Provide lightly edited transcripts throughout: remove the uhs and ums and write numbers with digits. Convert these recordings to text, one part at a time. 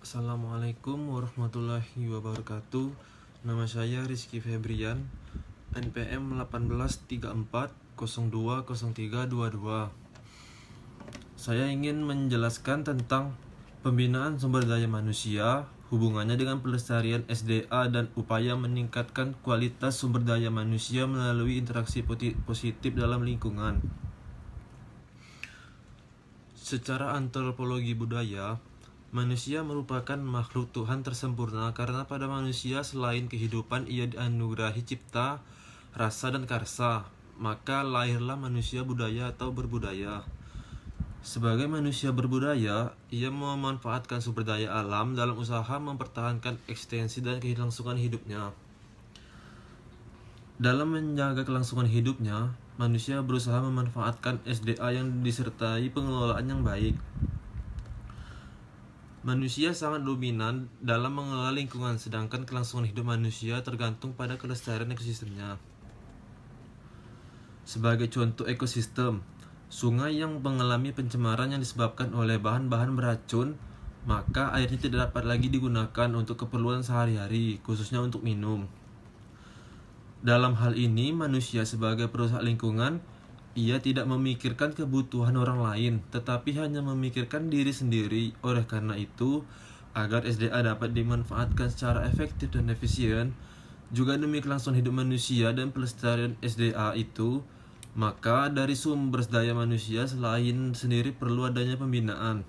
Assalamualaikum warahmatullahi wabarakatuh. Nama saya Rizky Febrian, NPM 1834020322. Saya ingin menjelaskan tentang pembinaan sumber daya manusia, hubungannya dengan pelestarian SDA dan upaya meningkatkan kualitas sumber daya manusia melalui interaksi positif dalam lingkungan. Secara antropologi budaya, manusia merupakan makhluk Tuhan tersempurna karena pada manusia selain kehidupan ia dianugerahi cipta, rasa, dan karsa. Maka lahirlah manusia budaya atau berbudaya. Sebagai manusia berbudaya, ia memanfaatkan sumber daya alam dalam usaha mempertahankan ekstensi dan kelangsungan hidupnya. Dalam menjaga kelangsungan hidupnya, manusia berusaha memanfaatkan SDA yang disertai pengelolaan yang baik. Manusia sangat dominan dalam mengelola lingkungan, sedangkan kelangsungan hidup manusia tergantung pada kelestarian ekosistemnya. Sebagai contoh ekosistem, sungai yang mengalami pencemaran yang disebabkan oleh bahan-bahan beracun, maka airnya tidak dapat lagi digunakan untuk keperluan sehari-hari, khususnya untuk minum. Dalam hal ini, manusia sebagai perusak lingkungan, ia tidak memikirkan kebutuhan orang lain, tetapi hanya memikirkan diri sendiri. Oleh karena itu, agar SDA dapat dimanfaatkan secara efektif dan efisien, juga demi kelangsungan hidup manusia dan pelestarian SDA itu, maka dari sumber daya manusia selain sendiri perlu adanya pembinaan.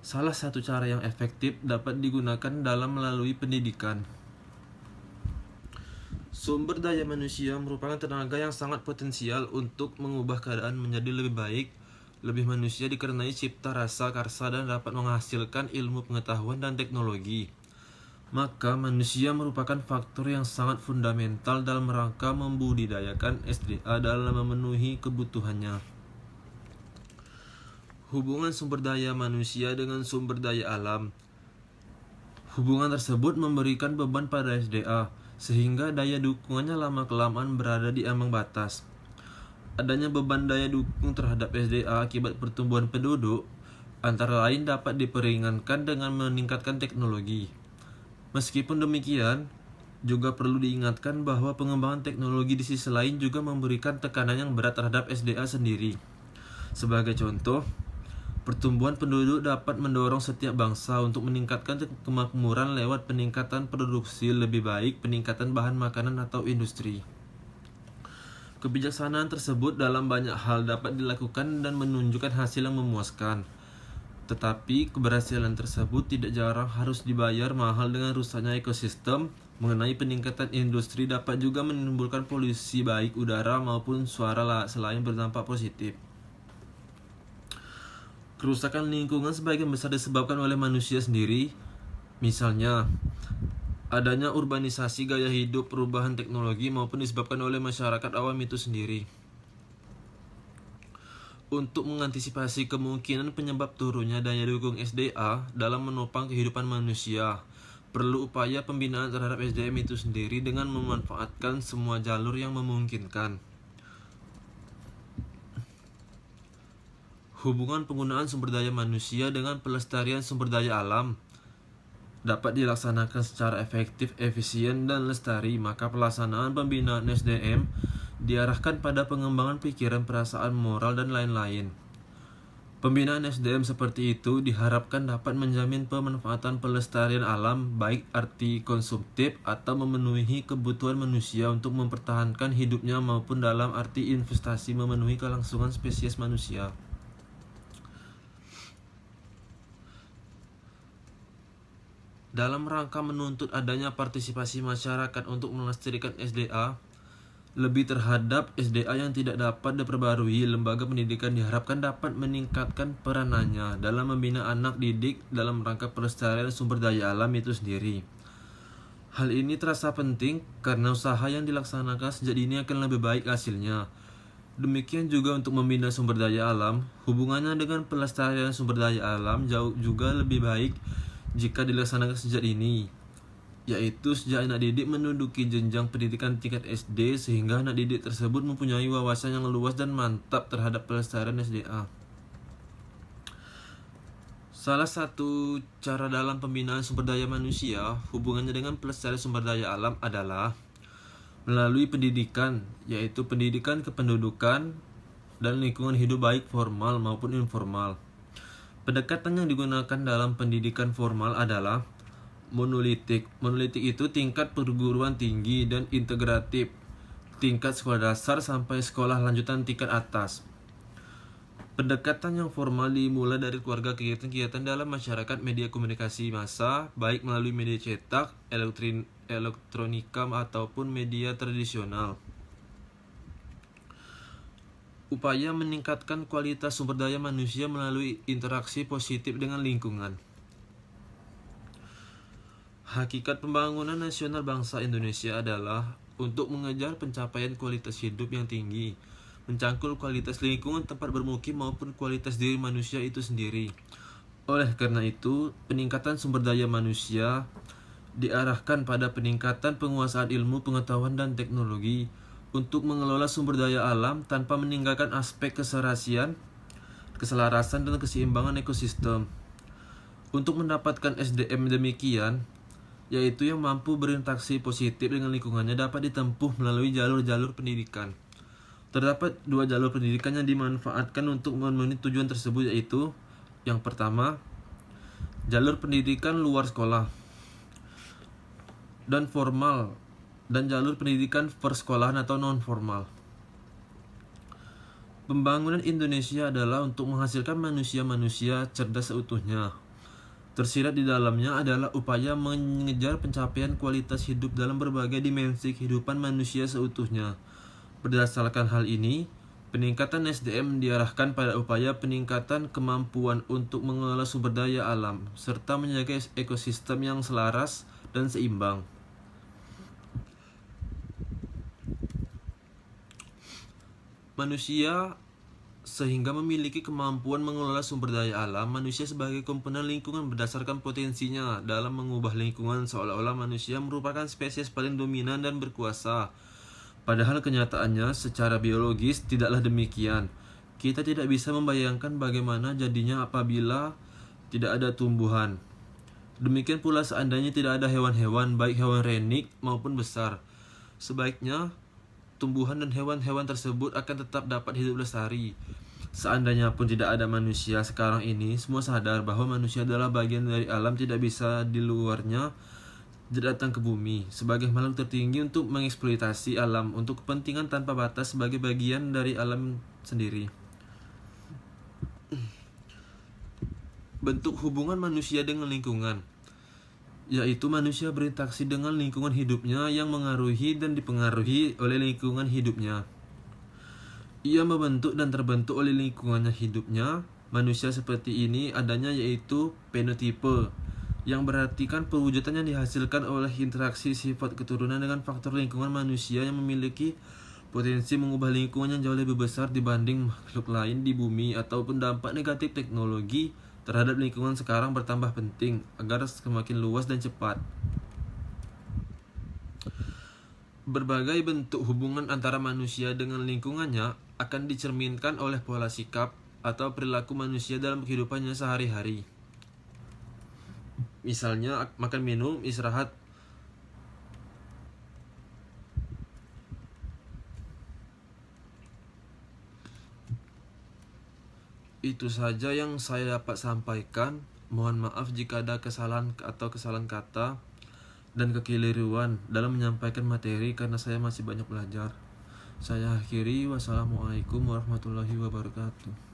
Salah satu cara yang efektif dapat digunakan dalam melalui pendidikan. Sumber daya manusia merupakan tenaga yang sangat potensial untuk mengubah keadaan menjadi lebih baik, lebih manusia dikarenai cipta rasa karsa dan dapat menghasilkan ilmu pengetahuan dan teknologi. Maka manusia merupakan faktor yang sangat fundamental dalam rangka membudidayakan SDA dalam memenuhi kebutuhannya. Hubungan sumber daya manusia dengan sumber daya alam. Hubungan tersebut memberikan beban pada SDA, sehingga daya dukungannya lama-kelamaan berada di ambang batas. Adanya beban daya dukung terhadap SDA akibat pertumbuhan penduduk, antara lain dapat diperingankan dengan meningkatkan teknologi. Meskipun demikian, juga perlu diingatkan bahwa pengembangan teknologi di sisi lain juga memberikan tekanan yang berat terhadap SDA sendiri. Sebagai contoh, pertumbuhan penduduk dapat mendorong setiap bangsa untuk meningkatkan kemakmuran lewat peningkatan produksi lebih baik, peningkatan bahan makanan atau industri. Kebijaksanaan tersebut dalam banyak hal dapat dilakukan dan menunjukkan hasil yang memuaskan. Tetapi keberhasilan tersebut tidak jarang harus dibayar mahal dengan rusaknya ekosistem. Mengenai peningkatan industri dapat juga menimbulkan polusi baik udara maupun suara selain berdampak positif. Kerusakan lingkungan sebagian besar disebabkan oleh manusia sendiri. Misalnya, adanya urbanisasi gaya hidup, perubahan teknologi maupun disebabkan oleh masyarakat awam itu sendiri. Untuk mengantisipasi kemungkinan penyebab turunnya daya dukung SDA dalam menopang kehidupan manusia, perlu upaya pembinaan terhadap SDM itu sendiri dengan memanfaatkan semua jalur yang memungkinkan. Hubungan penggunaan sumber daya manusia dengan pelestarian sumber daya alam dapat dilaksanakan secara efektif, efisien, dan lestari. Maka pelaksanaan pembinaan SDM diarahkan pada pengembangan pikiran, perasaan, moral, dan lain-lain. Pembinaan SDM seperti itu diharapkan dapat menjamin pemanfaatan pelestarian alam baik arti konsumtif atau memenuhi kebutuhan manusia untuk mempertahankan hidupnya maupun dalam arti investasi memenuhi kelangsungan spesies manusia. Dalam rangka menuntut adanya partisipasi masyarakat untuk melestarikan SDA, lebih terhadap SDA yang tidak dapat diperbarui, lembaga pendidikan diharapkan dapat meningkatkan peranannya dalam membina anak didik dalam rangka pelestarian sumber daya alam itu sendiri. Hal ini terasa penting karena usaha yang dilaksanakan sejak dini akan lebih baik hasilnya. Demikian juga untuk membina sumber daya alam, hubungannya dengan pelestarian sumber daya alam jauh juga lebih baik jika dilaksanakan sejak dini, yaitu sejak anak didik menduduki jenjang pendidikan tingkat SD, sehingga anak didik tersebut mempunyai wawasan yang luas dan mantap terhadap pelestarian SDA. Salah satu cara dalam pembinaan sumber daya manusia hubungannya dengan pelestarian sumber daya alam adalah melalui pendidikan, yaitu pendidikan kependudukan dan lingkungan hidup baik formal maupun informal. Pendekatan yang digunakan dalam pendidikan formal adalah monolitik. Monolitik itu tingkat perguruan tinggi dan integratif, tingkat sekolah dasar sampai sekolah lanjutan tingkat atas. Pendekatan yang formal dimulai dari keluarga, kegiatan-kegiatan dalam masyarakat, media komunikasi massa, baik melalui media cetak, elektronika ataupun media tradisional. Upaya meningkatkan kualitas sumber daya manusia melalui interaksi positif dengan lingkungan. Hakikat pembangunan nasional bangsa Indonesia adalah untuk mengejar pencapaian kualitas hidup yang tinggi, mencangkul kualitas lingkungan tempat bermukim maupun kualitas diri manusia itu sendiri. Oleh karena itu, peningkatan sumber daya manusia diarahkan pada peningkatan penguasaan ilmu, pengetahuan, dan teknologi untuk mengelola sumber daya alam tanpa meninggalkan aspek keserasian, keselarasan, dan keseimbangan ekosistem. Untuk mendapatkan SDM demikian, yaitu yang mampu berinteraksi positif dengan lingkungannya, dapat ditempuh melalui jalur-jalur pendidikan. Terdapat dua jalur pendidikan yang dimanfaatkan untuk memenuhi tujuan tersebut, yaitu yang pertama, jalur pendidikan luar sekolah dan formal, dan jalur pendidikan persekolahan atau non-formal. Pembangunan Indonesia adalah untuk menghasilkan manusia-manusia cerdas seutuhnya. Tersirat di dalamnya adalah upaya mengejar pencapaian kualitas hidup dalam berbagai dimensi kehidupan manusia seutuhnya. Berdasarkan hal ini, peningkatan SDM diarahkan pada upaya peningkatan kemampuan untuk mengelola sumber daya alam, serta menjaga ekosistem yang selaras dan seimbang. Manusia sehingga memiliki kemampuan mengelola sumber daya alam. Manusia sebagai komponen lingkungan berdasarkan potensinya dalam mengubah lingkungan, seolah-olah manusia merupakan spesies paling dominan dan berkuasa. Padahal kenyataannya secara biologis tidaklah demikian. Kita tidak bisa membayangkan bagaimana jadinya apabila tidak ada tumbuhan. Demikian pula seandainya tidak ada hewan-hewan, baik hewan renik maupun besar. Sebaiknya tumbuhan dan hewan-hewan tersebut akan tetap dapat hidup lestari. Seandainya pun tidak ada manusia sekarang ini, semua sadar bahwa manusia adalah bagian dari alam, tidak bisa di luarnya datang ke bumi sebagai makhluk tertinggi untuk mengeksploitasi alam untuk kepentingan tanpa batas sebagai bagian dari alam sendiri. Bentuk hubungan manusia dengan lingkungan, yaitu manusia berinteraksi dengan lingkungan hidupnya yang mengaruhi dan dipengaruhi oleh lingkungan hidupnya. Ia membentuk dan terbentuk oleh lingkungannya hidupnya. Manusia seperti ini adanya yaitu fenotipe, yang berarti kan perwujudan yang dihasilkan oleh interaksi sifat keturunan dengan faktor lingkungan manusia yang memiliki potensi mengubah lingkungan yang jauh lebih besar dibanding makhluk lain di bumi, ataupun dampak negatif teknologi terhadap lingkungan sekarang bertambah penting agar semakin luas dan cepat. Berbagai bentuk hubungan antara manusia dengan lingkungannya akan dicerminkan oleh pola sikap atau perilaku manusia dalam kehidupannya sehari-hari. Misalnya makan, minum, istirahat. Itu saja yang saya dapat sampaikan. Mohon maaf jika ada kesalahan atau kesalahan kata dan kekeliruan dalam menyampaikan materi, karena saya masih banyak belajar. Saya akhiri, wassalamualaikum warahmatullahi wabarakatuh.